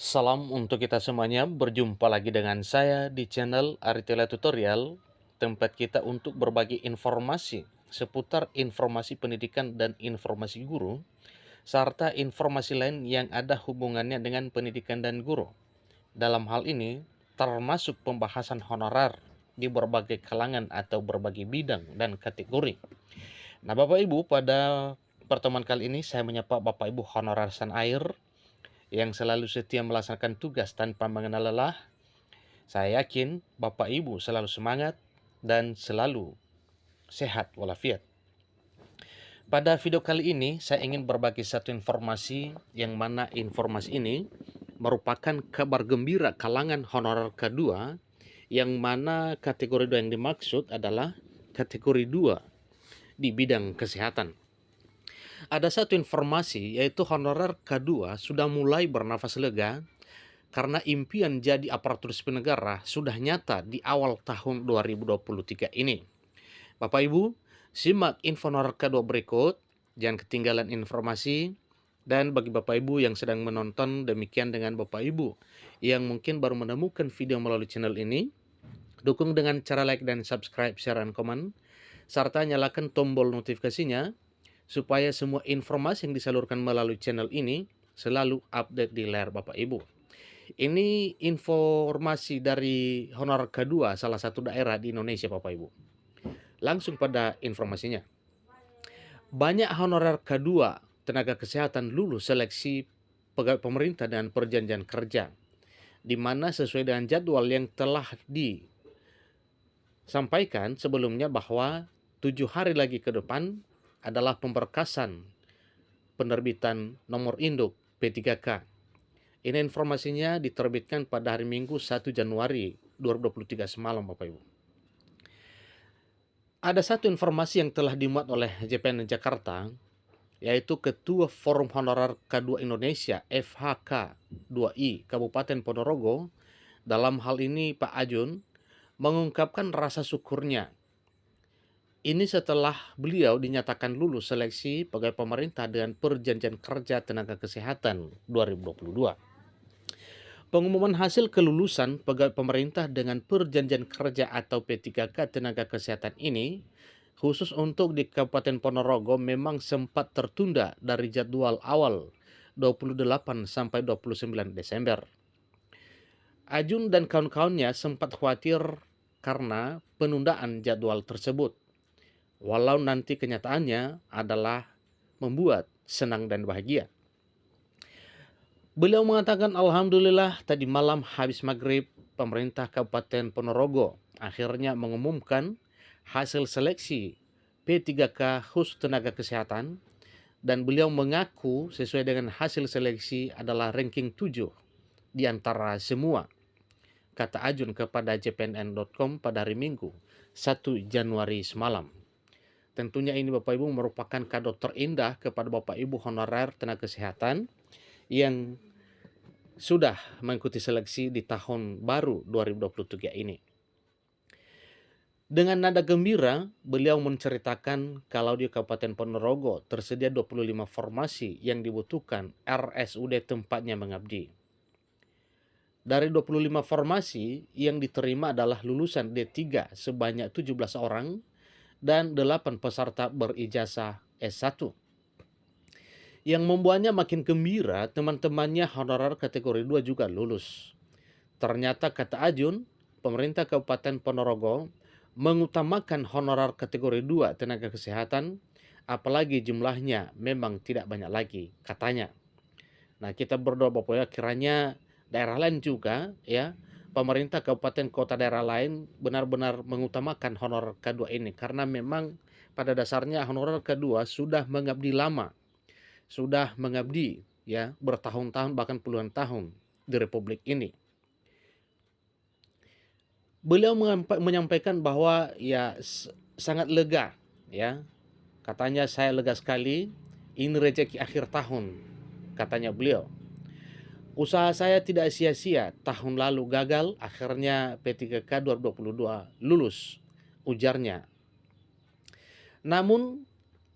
Salam untuk kita semuanya, berjumpa lagi dengan saya di channel Aritela Tutorial, tempat kita untuk berbagi informasi seputar informasi pendidikan dan informasi guru, serta informasi lain yang ada hubungannya dengan pendidikan dan guru. Dalam hal ini, termasuk pembahasan honorer di berbagai kalangan atau berbagai bidang dan kategori. Nah, Bapak Ibu, pada pertemuan kali ini saya menyapa Bapak Ibu honorer Sanair yang selalu setia melaksanakan tugas tanpa mengenal lelah. Saya yakin Bapak Ibu selalu semangat dan selalu sehat walafiat. Pada video kali ini, saya ingin berbagi satu informasi yang mana informasi ini merupakan kabar gembira kalangan honorer kedua, yang mana kategori 2 yang dimaksud adalah kategori 2 di bidang kesehatan. Ada satu informasi, yaitu honorer K2 sudah mulai bernafas lega karena impian jadi aparatur sipil negara sudah nyata di awal tahun 2023 ini. Bapak Ibu, simak info honorer K2 berikut, jangan ketinggalan informasi. Dan bagi Bapak Ibu yang sedang menonton, demikian dengan Bapak Ibu yang mungkin baru menemukan video melalui channel ini, dukung dengan cara like dan subscribe, share, dan komen, serta nyalakan tombol notifikasinya supaya semua informasi yang disalurkan melalui channel ini selalu update di layar Bapak Ibu. Ini informasi dari honorer kedua salah satu daerah di Indonesia, Bapak Ibu. Langsung pada informasinya. Banyak honorer kedua tenaga kesehatan lulus seleksi pegawai pemerintah dan perjanjian kerja, di mana sesuai dengan jadwal yang telah disampaikan sebelumnya bahwa 7 hari lagi ke depan adalah pemberkasan penerbitan nomor induk P3K. Ini informasinya diterbitkan pada hari Minggu 1 Januari 2023 semalam, Bapak Ibu. Ada satu informasi yang telah dimuat oleh JPN Jakarta, yaitu Ketua Forum Honorer K2 Indonesia FHK 2I Kabupaten Ponorogo, dalam hal ini Pak Ajun, mengungkapkan rasa syukurnya. Ini setelah beliau dinyatakan lulus seleksi pegawai pemerintah dengan perjanjian kerja tenaga kesehatan 2022. Pengumuman hasil kelulusan pegawai pemerintah dengan perjanjian kerja atau P3K tenaga kesehatan ini khusus untuk di Kabupaten Ponorogo memang sempat tertunda dari jadwal awal 28 sampai 29 Desember. Ajun dan kawan-kawannya sempat khawatir karena penundaan jadwal tersebut. Walau nanti kenyataannya adalah membuat senang dan bahagia. Beliau mengatakan, alhamdulillah tadi malam habis maghrib pemerintah Kabupaten Ponorogo akhirnya mengumumkan hasil seleksi P3K khusus tenaga kesehatan, dan beliau mengaku sesuai dengan hasil seleksi adalah ranking 7 di antara semua, kata Ajun kepada jpnn.com pada hari Minggu 1 Januari semalam. Tentunya ini Bapak Ibu merupakan kado terindah kepada Bapak Ibu honorer tenaga kesehatan yang sudah mengikuti seleksi di tahun baru 2023 ini. Dengan nada gembira, beliau menceritakan kalau di Kabupaten Ponorogo tersedia 25 formasi yang dibutuhkan RSUD tempatnya mengabdi. Dari 25 formasi yang diterima adalah lulusan D3 sebanyak 17 orang dan 8 peserta berijazah S1. Yang membuatnya makin gembira, teman-temannya honorer kategori 2 juga lulus. Ternyata, kata Ajun, pemerintah Kabupaten Ponorogo mengutamakan honorer kategori 2 tenaga kesehatan, apalagi jumlahnya memang tidak banyak lagi, katanya. Nah, kita berdoa Bapak ya, kiranya daerah lain juga ya, pemerintah kabupaten kota daerah lain benar-benar mengutamakan honorer K2 ini, karena memang pada dasarnya honorer K2 sudah mengabdi lama, sudah mengabdi ya bertahun-tahun bahkan puluhan tahun di Republik ini. Beliau menyampaikan bahwa ya sangat lega ya. Katanya, saya lega sekali, ini rezeki akhir tahun, katanya beliau. Usaha saya tidak sia-sia, tahun lalu gagal, akhirnya P3K 2022 lulus, ujarnya. Namun,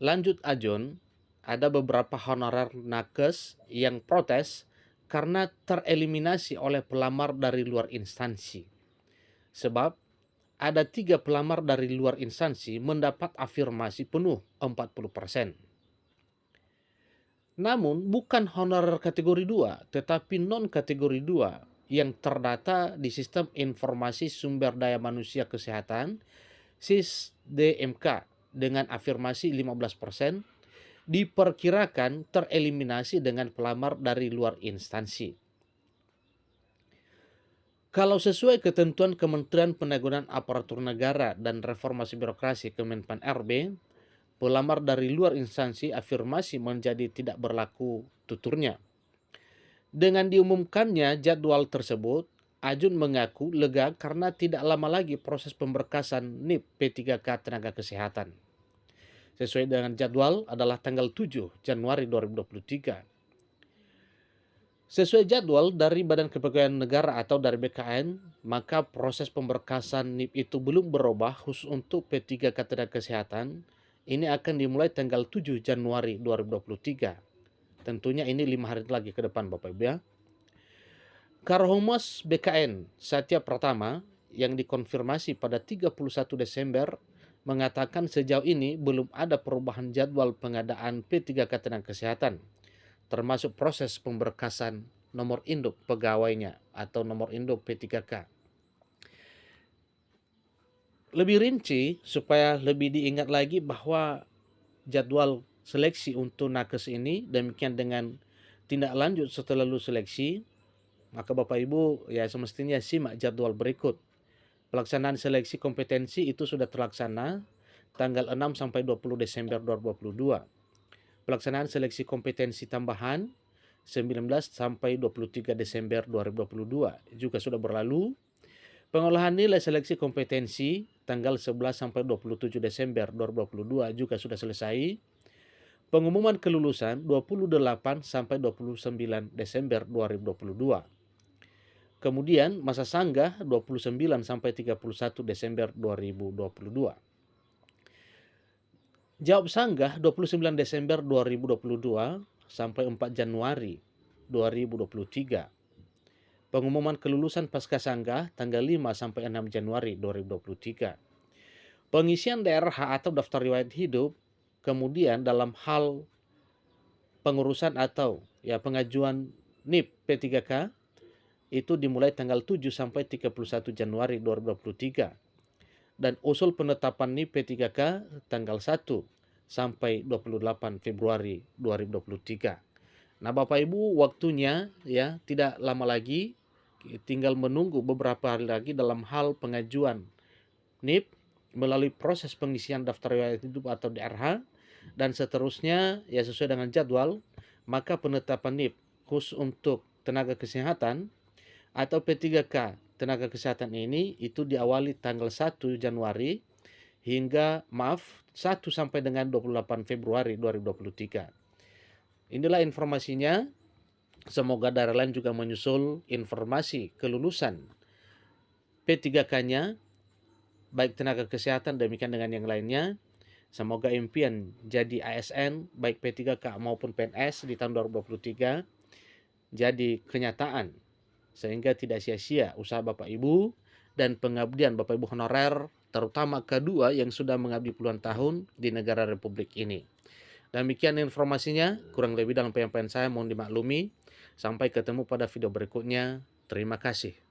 lanjut Ajun, ada beberapa honorer nakes yang protes karena tereliminasi oleh pelamar dari luar instansi. Sebab ada 3 pelamar dari luar instansi mendapat afirmasi penuh 40%. Namun bukan honorer kategori 2, tetapi non kategori 2 yang terdata di Sistem Informasi Sumber Daya Manusia Kesehatan SISDMK dengan afirmasi 15% diperkirakan tereliminasi dengan pelamar dari luar instansi. Kalau sesuai ketentuan Kementerian Penanggulangan Aparatur Negara dan Reformasi Birokrasi Kemenpan RB, pelamar dari luar instansi afirmasi menjadi tidak berlaku tuturnya. Dengan diumumkannya jadwal tersebut, Ajun mengaku lega karena tidak lama lagi proses pemberkasan NIP P3K Tenaga Kesehatan. Sesuai dengan jadwal adalah tanggal 7 Januari 2023. Sesuai jadwal dari Badan Kepegawaian Negara atau dari BKN, maka proses pemberkasan NIP itu belum berubah khusus untuk P3K Tenaga Kesehatan. Ini akan dimulai tanggal 7 Januari 2023. Tentunya ini 5 hari lagi ke depan Bapak Ibu ya. Karohumas BKN Satya Pratama yang dikonfirmasi pada 31 Desember mengatakan sejauh ini belum ada perubahan jadwal pengadaan P3K Tenaga Kesehatan, termasuk proses pemberkasan nomor induk pegawainya atau nomor induk P3K. Lebih rinci supaya lebih diingat lagi bahwa jadwal seleksi untuk nakes ini demikian dengan tindak lanjut setelah lulus seleksi, maka Bapak Ibu ya semestinya simak jadwal berikut. Pelaksanaan seleksi kompetensi itu sudah terlaksana tanggal 6 sampai 20 Desember 2022. Pelaksanaan seleksi kompetensi tambahan 19 sampai 23 Desember 2022 juga sudah berlalu. Pengolahan nilai seleksi kompetensi tanggal 11 sampai 27 Desember 2022 juga sudah selesai. Pengumuman kelulusan 28 sampai 29 Desember 2022. Kemudian masa sanggah 29 sampai 31 Desember 2022. Jawab sanggah 29 Desember 2022 sampai 4 Januari 2023. Pengumuman kelulusan pasca sanggah tanggal 5 sampai 6 Januari 2023. Pengisian DRH atau daftar riwayat hidup kemudian dalam hal pengurusan atau pengajuan NIP P3K itu dimulai tanggal 7 sampai 31 Januari 2023 dan usul penetapan NIP P3K tanggal 1 sampai 28 Februari 2023. Nah, Bapak Ibu, waktunya ya tidak lama lagi, tinggal menunggu beberapa hari lagi dalam hal pengajuan NIP melalui proses pengisian daftar riwayat hidup atau DRH dan seterusnya ya sesuai dengan jadwal, maka penetapan NIP khusus untuk tenaga kesehatan atau P3K tenaga kesehatan ini itu diawali tanggal 1 Januari hingga 1 sampai dengan 28 Februari 2023. Inilah informasinya. Semoga daerah lain juga menyusul informasi kelulusan P3K-nya, baik tenaga kesehatan demikian dengan yang lainnya. Semoga impian jadi ASN, baik P3K maupun PNS di tahun 2023 jadi kenyataan, sehingga tidak sia-sia usaha Bapak Ibu dan pengabdian Bapak Ibu honorer, terutama kedua yang sudah mengabdi puluhan tahun di negara Republik ini. Demikian informasinya, kurang lebih dalam penyampaian saya mohon dimaklumi. Sampai ketemu pada video berikutnya. Terima kasih.